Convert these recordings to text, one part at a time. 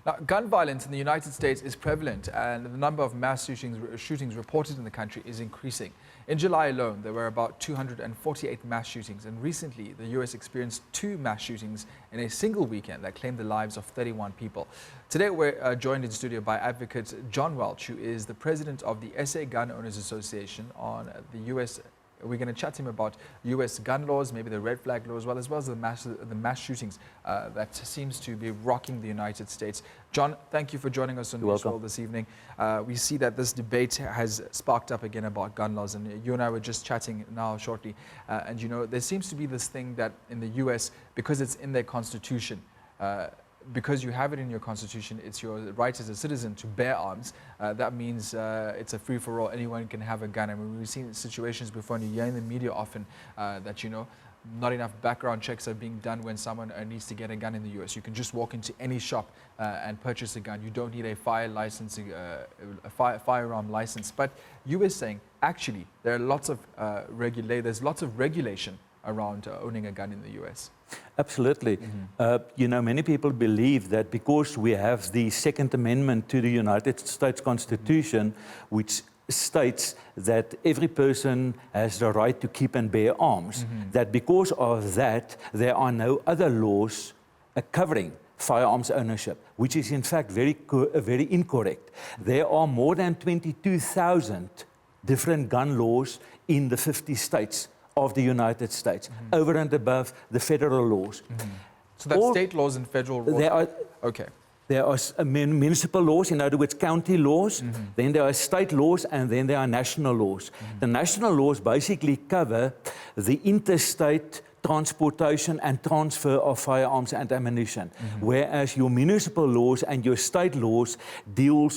Now, gun violence in the United States is prevalent, and the number of mass shootings reported in the country is increasing. In July alone, there were about 248 mass shootings, and recently the U.S. experienced 2 mass shootings in a single weekend that claimed the lives of 31 people. Today, we're joined in studio by advocate John Welch, who is the president of the SA Gun Owners Association on the U.S. We're going to chat to him about U.S. gun laws, maybe the red flag laws, as well as the mass shootings that seems to be rocking the United States. John, thank you for joining us on the show this evening. We see that this debate has sparked up again about gun laws, and you and I were just chatting now shortly. And you know, there seems to be this thing that in the U.S., because it's in their constitution, because you have it in your constitution, it's your right as a citizen to bear arms. That means it's a free-for-all. Anyone can have a gun. I mean, we've seen situations before, and you hear in the media often that, you know, not enough background checks are being done when someone needs to get a gun in the U.S. You can just walk into any shop and purchase a gun. You don't need a firearm license. But you were saying, actually, there are lots of there's lots of regulation around owning a gun in the U.S. Absolutely. You know, many people believe that because we have the Second Amendment to the United States Constitution, which states that every person has the right to keep and bear arms, that because of that, there are no other laws covering firearms ownership, which is in fact very incorrect. There are more than 22,000 different gun laws in the 50 states of the United States, over and above the federal laws. So that's state laws and federal laws? There are municipal laws, in other words, county laws, then there are state laws, and then there are national laws. The national laws basically cover the interstate transportation and transfer of firearms and ammunition, whereas your municipal laws and your state laws deal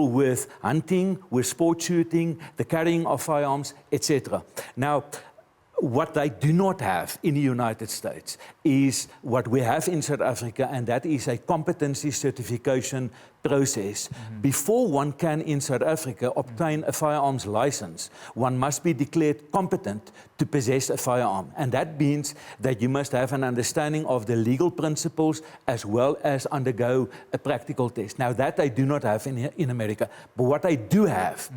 with hunting, with sport shooting, the carrying of firearms, etc. Now, what they do not have in the United States is what we have in South Africa, and that is a competency certification process. Before one can in South Africa obtain a firearms license, one must be declared competent to possess a firearm. And that means that you must have an understanding of the legal principles as well as undergo a practical test. Now, that they do not have in America. But what they do have,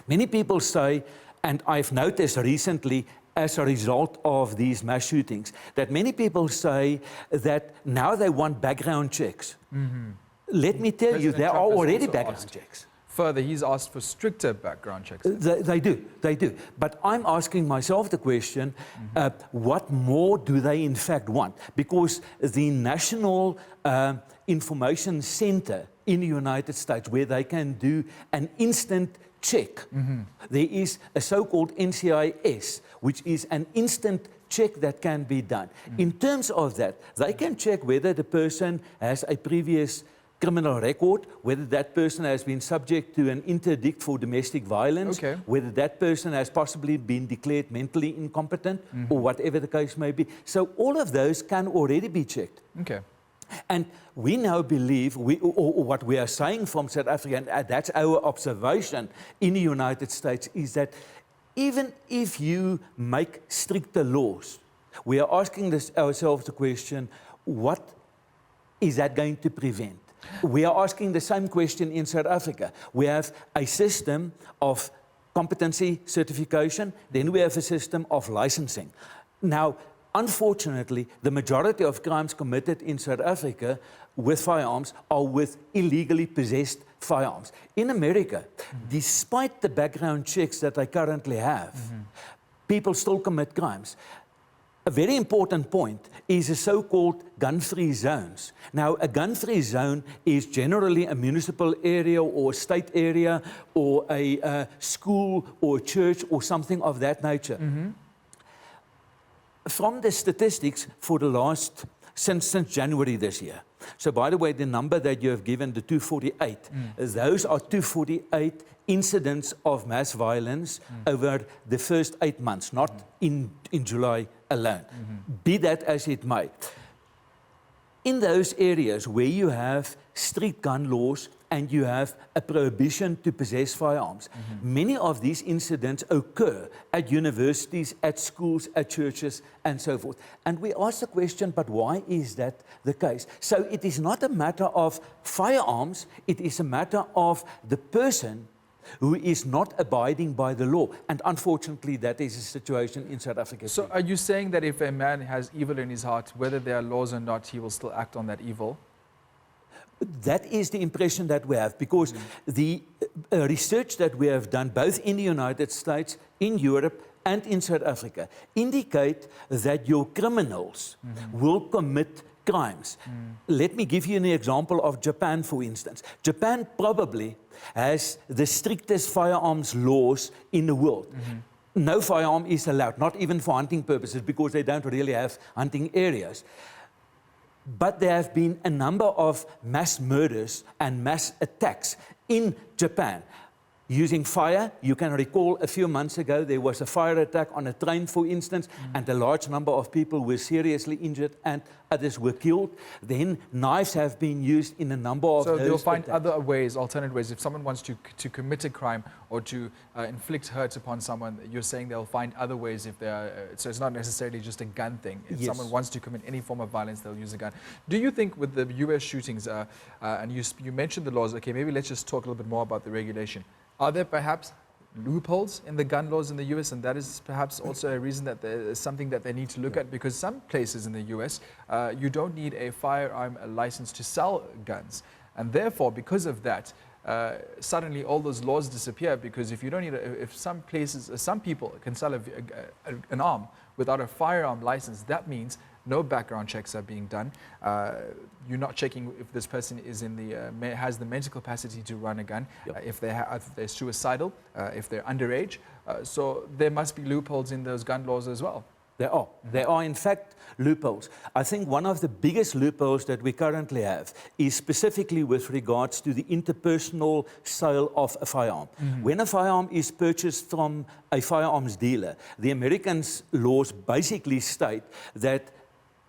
many people say, and I've noticed recently, as a result of these mass shootings, that many people say that now they want background checks. Let me tell you, there are already background checks. Further, he's asked for stricter background checks. They do. But I'm asking myself the question, what more do they in fact want? Because the National Information Center in the United States, where they can do an instant check. There is a so-called NCIS, which is an instant check that can be done. In terms of that, they can check whether the person has a previous criminal record, whether that person has been subject to an interdict for domestic violence, whether that person has possibly been declared mentally incompetent, or whatever the case may be. So all of those can already be checked. And we now believe, or what we are saying from South Africa, and that's our observation in the United States, is that even if you make stricter laws, we are asking ourselves the question, what is that going to prevent? We are asking the same question in South Africa. We have a system of competency certification, then we have a system of licensing. Now, unfortunately, the majority of crimes committed in South Africa with firearms are with illegally possessed firearms. In America, despite the background checks that they currently have, people still commit crimes. A very important point is the so-called gun-free zones. Now, a gun-free zone is generally a municipal area or a state area or a school or a church or something of that nature. From the statistics for the last, since January this year. So by the way, the number that you have given, the 248, those are 248 incidents of mass violence over the first 8 months, not in July alone. Be that as it may. in those areas where you have street gun laws and you have a prohibition to possess firearms, many of these incidents occur at universities, at schools, at churches, and so forth. And we ask the question, but why is that the case? So it is not a matter of firearms, it is a matter of the person who is not abiding by the law. And unfortunately, that is the situation in South Africa. So are you saying that if a man has evil in his heart, whether there are laws or not, he will still act on that evil? That is the impression that we have, because the research that we have done, both in the United States, in Europe, and in South Africa, indicate that your criminals will commit crimes. Let me give you an example of Japan, for instance. Japan probably has the strictest firearms laws in the world. No firearm is allowed, not even for hunting purposes, because they don't really have hunting areas. But there have been a number of mass murders and mass attacks in Japan using fire. You can recall a few months ago there was a fire attack on a train, for instance, and a large number of people were seriously injured and others were killed. Then knives have been used in a number of So those they'll find attacks. other ways, alternate ways. If someone wants to commit a crime or to inflict hurt upon someone, you're saying they'll find other ways if they are, so it's not necessarily just a gun thing. If Yes. someone wants to commit any form of violence, they'll use a gun. Do you think with the US shootings, and you mentioned the laws, okay, maybe let's just talk a little bit more about the regulation. Are there perhaps loopholes in the gun laws in the US, and that is perhaps also a reason that there is something that they need to look at? Because some places in the US, you don't need a firearm license to sell guns. And therefore, because of that, suddenly all those laws disappear, because if you don't need if some places, some people can sell an arm without a firearm license, that means no background checks are being done. You're not checking if this person is in the has the mental capacity to run a gun, if they're suicidal, if they're underage. So there must be loopholes in those gun laws as well. There are. There are, in fact, loopholes. I think one of the biggest loopholes that we currently have is specifically with regards to the interpersonal sale of a firearm. When a firearm is purchased from a firearms dealer, the Americans' laws basically state that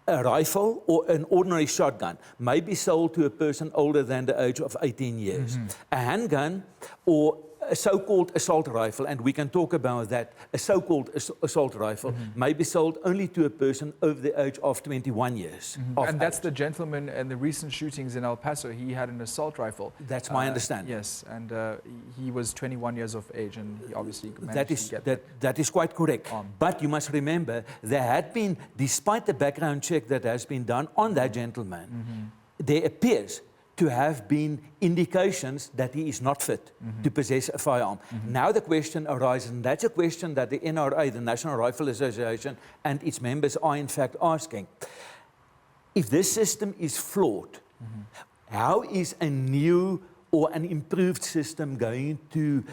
a rifle or an ordinary shotgun may be sold to a person older than the age of 18 years. A handgun or a so-called assault rifle, and we can talk about that, a so-called assault rifle may be sold only to a person over the age of 21 years. And that's the gentleman in the recent shootings in El Paso. He had an assault rifle. That's my understanding. Yes, and he was 21 years of age, and he obviously managed to get that is quite correct. arm. But you must remember, there had been, despite the background check that has been done on that gentleman, there appears to have been indications that he is not fit to possess a firearm. Now the question arises, and that's a question that the NRA, the National Rifle Association, and its members are in fact asking. If this system is flawed, how is a new or an improved system going to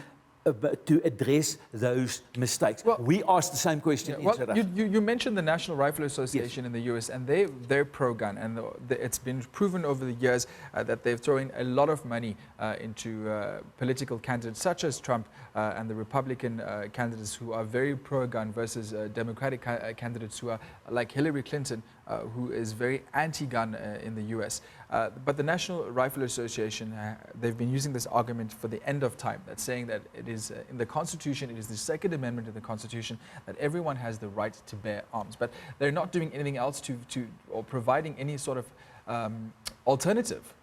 address those mistakes? Well, we asked the same question in South Africa. You mentioned the National Rifle Association in the US, and they're pro-gun, and it's been proven over the years that they've thrown a lot of money into political candidates such as Trump and the Republican candidates who are very pro-gun versus Democratic candidates who are like Hillary Clinton, who is very anti-gun in the US. But the National Rifle Association, they've been using this argument for the end of time. That's saying that it is in the Constitution, it is the Second Amendment of the Constitution, that everyone has the right to bear arms. But they're not doing anything else or providing any sort of alternative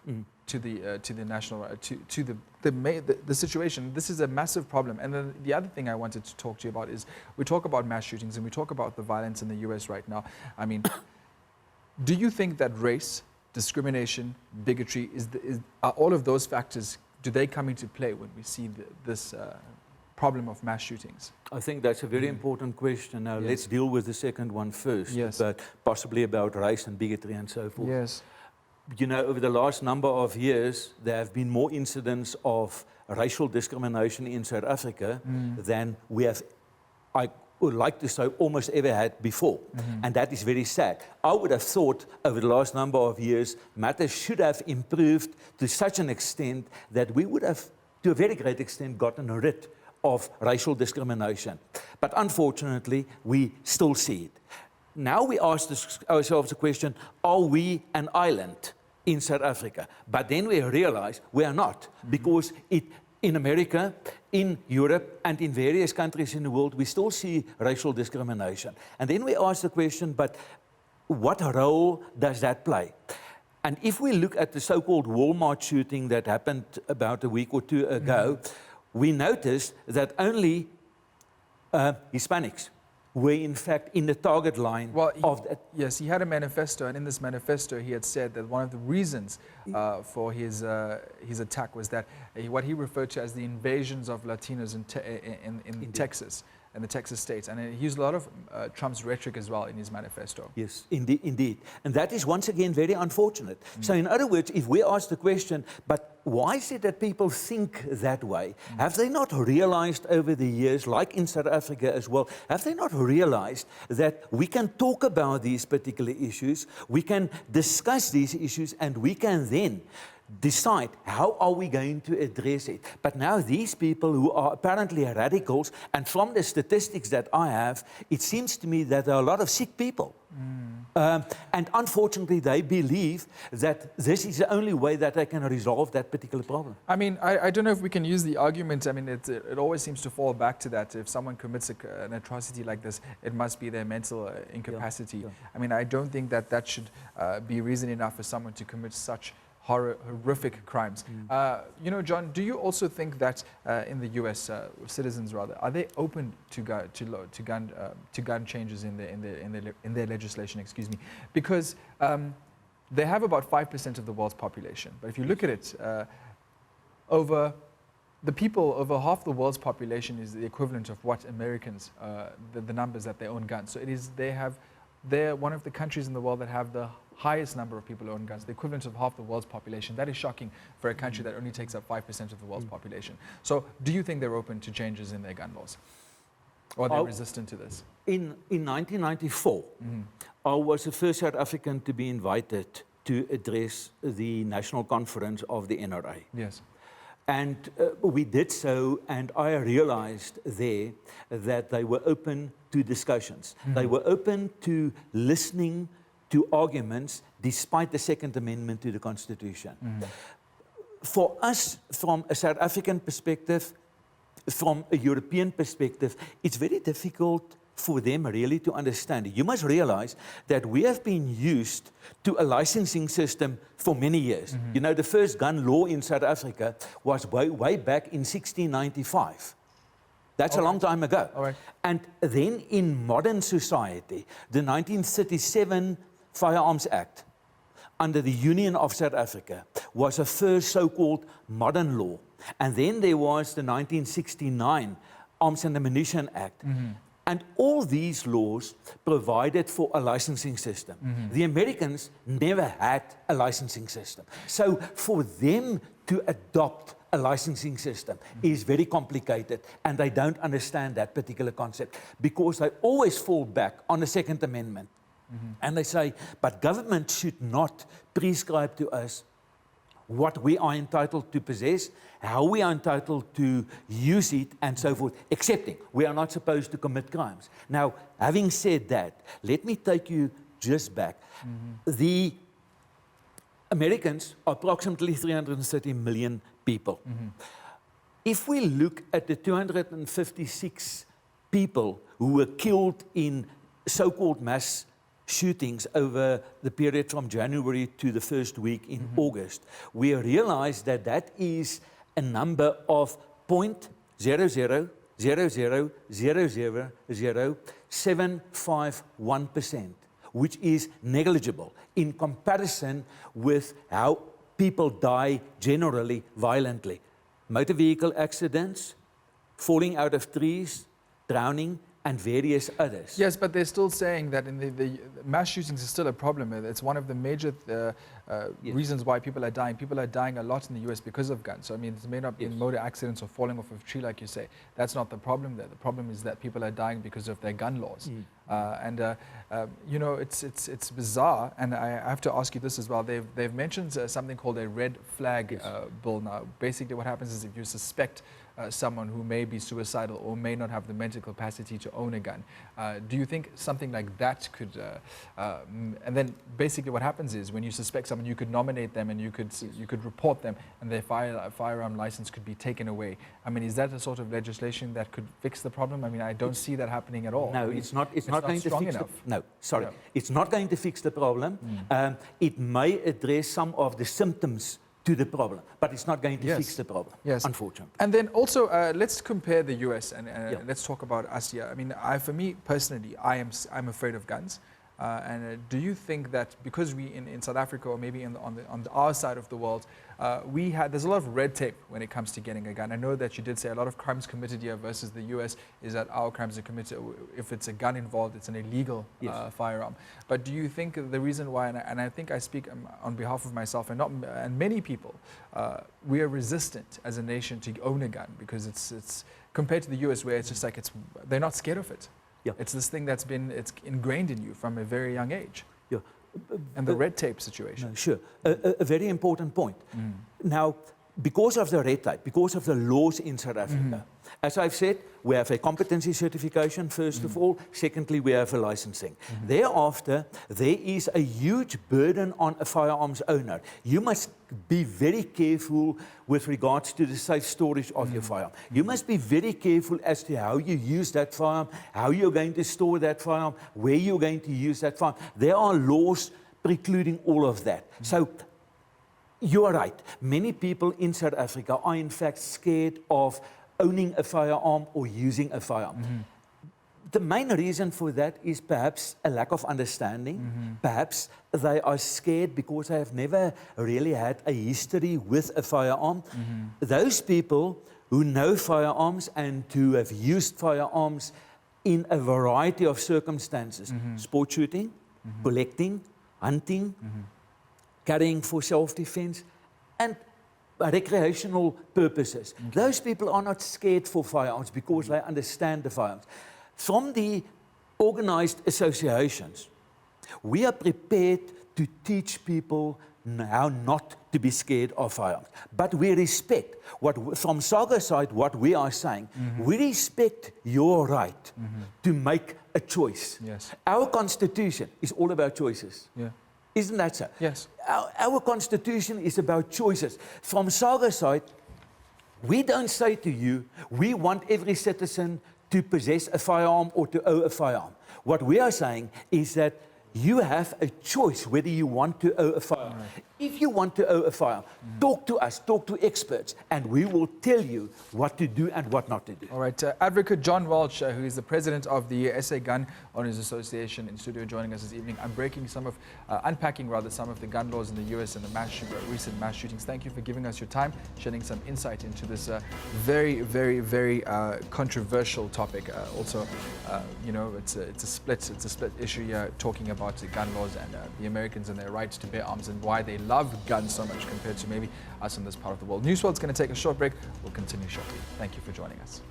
to the national to the situation. This is a massive problem. And then the other thing I wanted to talk to you about is we talk about mass shootings and we talk about the violence in the US right now. I mean, do you think that race, discrimination, bigotry, are all of those factors, do they come into play when we see this problem of mass shootings? I think that's a very important question. Now, let's deal with the second one first, but possibly about race and bigotry and so forth. Yes. You know, over the last number of years, there have been more incidents of racial discrimination in South Africa than we have, I would like to say, almost ever had before. And that is very sad. I would have thought over the last number of years, matters should have improved to such an extent that we would have, to a very great extent, gotten rid of racial discrimination. But unfortunately, we still see it. Now we ask ourselves the question, are we an island in South Africa? But then we realize we are not, because in America, in Europe, and in various countries in the world, we still see racial discrimination. And then we ask the question, but what role does that play? And if we look at the so-called Walmart shooting that happened about a week or two ago, we noticed that only Hispanics were in fact in the target line of that. Yes, he had a manifesto, and in this manifesto he had said that one of the reasons for his attack was that what he referred to as the invasions of Latinos in Texas and the Texas states. And he used a lot of Trump's rhetoric as well in his manifesto. Yes, indeed. And that is once again very unfortunate. So in other words, if we ask the question, but why is it that people think that way? Have they not realized over the years, like in South Africa as well, have they not realized that we can talk about these particular issues, we can discuss these issues, and we can then decide how are we going to address it. But now these people who are apparently radicals, and from the statistics that I have, it seems to me that there are a lot of sick people. And unfortunately, they believe that this is the only way that they can resolve that particular problem. I mean, I don't know if we can use the argument. I mean, it always seems to fall back to that. If someone commits an atrocity like this, it must be their mental incapacity. Yeah. I mean, I don't think that should be reason enough for someone to commit such horrific crimes. You know, John, do you also think that in the U.S., citizens rather, are they open to gun changes in their legislation? Excuse me, because they have about 5% of the world's population. But if you look at it, over half the world's population is the equivalent of what Americans, the numbers that they own guns. So they're one of the countries in the world that have the highest number of people who own guns, the equivalent of half the world's population. That is shocking for a country that only takes up 5% of the world's population. So do you think they're open to changes in their gun laws? Or they're resistant to this? In 1994, I was the first South African to be invited to address the national conference of the NRA. Yes. And we did so, and I realized there that they were open to discussions. They were open to listening to arguments despite the Second Amendment to the Constitution. For us, from a South African perspective, from a European perspective, it's very difficult for them really to understand. You must realize that we have been used to a licensing system for many years. You know, the first gun law in South Africa was way back in 1695. That's a long time ago. And then in modern society, the 1937 Firearms Act under the Union of South Africa was a first so-called modern law. And then there was the 1969 Arms and Ammunition Act. And all these laws provided for a licensing system. The Americans never had a licensing system. So for them to adopt a licensing system is very complicated, and they don't understand that particular concept because they always fall back on the Second Amendment. And they say, but government should not prescribe to us what we are entitled to possess, how we are entitled to use it, and so forth, excepting we are not supposed to commit crimes. Now, having said that, let me take you just back. The Americans are approximately 330 million people. If we look at the 256 people who were killed in so-called mass shootings over the period from January to the first week in August, we realize that that is a number of 0.000000751%, which is negligible in comparison with how people die generally violently. Motor vehicle accidents, falling out of trees, drowning, and various others. Yes, but they're still saying that in the mass shootings is still a problem. It's one of the major reasons why people are dying. People are dying a lot in the US because of guns. So, I mean, it may not be in motor accidents or falling off of a tree, like you say. That's not the problem there. The problem is that people are dying because of their gun laws. You know, it's bizarre, and I have to ask you this as well. They've mentioned something called a red flag bill now. Basically, what happens is if you suspect someone who may be suicidal or may not have the mental capacity to own a gun. Do you think something like that could, and then basically what happens is when you suspect someone, you could nominate them and you could report them and their firearm license could be taken away. I mean, is that a sort of legislation that could fix the problem? I mean, I don't see that happening at all. No, I mean, it's not going to fix enough. No, sorry. No. It's not going to fix the problem. It may address some of the symptoms to the problem, but it's not going to fix the problem, unfortunately. And then also, let's compare the US and let's talk about us here. I mean, for me personally, I'm afraid of guns. And do you think that because we in South Africa or maybe on our side of the world, there's a lot of red tape when it comes to getting a gun. I know that you did say a lot of crimes committed here versus the US is that our crimes are committed, if it's a gun involved, it's an illegal firearm. But do you think the reason why, and I think I speak on behalf of myself and many people, we are resistant as a nation to own a gun because it's compared to the US where it's just like they're not scared of it. Yeah. It's this thing it's ingrained in you from a very young age. Yeah. And the red tape situation. No, sure. A very important point. Now, because of the red tape, because of the laws in South Africa, as I've said, we have a competency certification, first of all. Secondly, we have a licensing. Thereafter, there is a huge burden on a firearms owner. You must be very careful with regards to the safe storage of your firearm. You must be very careful as to how you use that firearm, how you're going to store that firearm, where you're going to use that firearm. There are laws precluding all of that. So, you are right. Many people in South Africa are in fact scared of owning a firearm or using a firearm. The main reason for that is perhaps a lack of understanding. Perhaps they are scared because they have never really had a history with a firearm. Those people who know firearms and who have used firearms in a variety of circumstances, sport shooting, collecting, hunting, carrying for self-defense, and recreational purposes. Those people are not scared for firearms because they understand the firearms. From the organized associations, we are prepared to teach people how not to be scared of firearms. But we respect, from SAGA's side, what we are saying. We respect your right to make a choice. Yes. Our constitution is all about choices. Yeah. Isn't that so? Yes. Our constitution is about choices. From SAGA's side, we don't say to you, we want every citizen to possess a firearm or to own a firearm. What we are saying is that you have a choice whether you want to own a firearm. Right. If you want to own a firearm, talk to us, talk to experts, and we will tell you what to do and what not to do. All right. Advocate John Welch, who is the president of the SA Gun Owners Association, in studio joining us this evening. I'm unpacking some of the gun laws in the US and the recent mass shootings. Thank you for giving us your time, shedding some insight into this very, very, very controversial topic. Also, it's a split issue here, talking about the gun laws and the Americans and their rights to bear arms and why they love guns so much compared to maybe us in this part of the world. Newsworld's going to take a short break. We'll continue shortly. Thank you for joining us.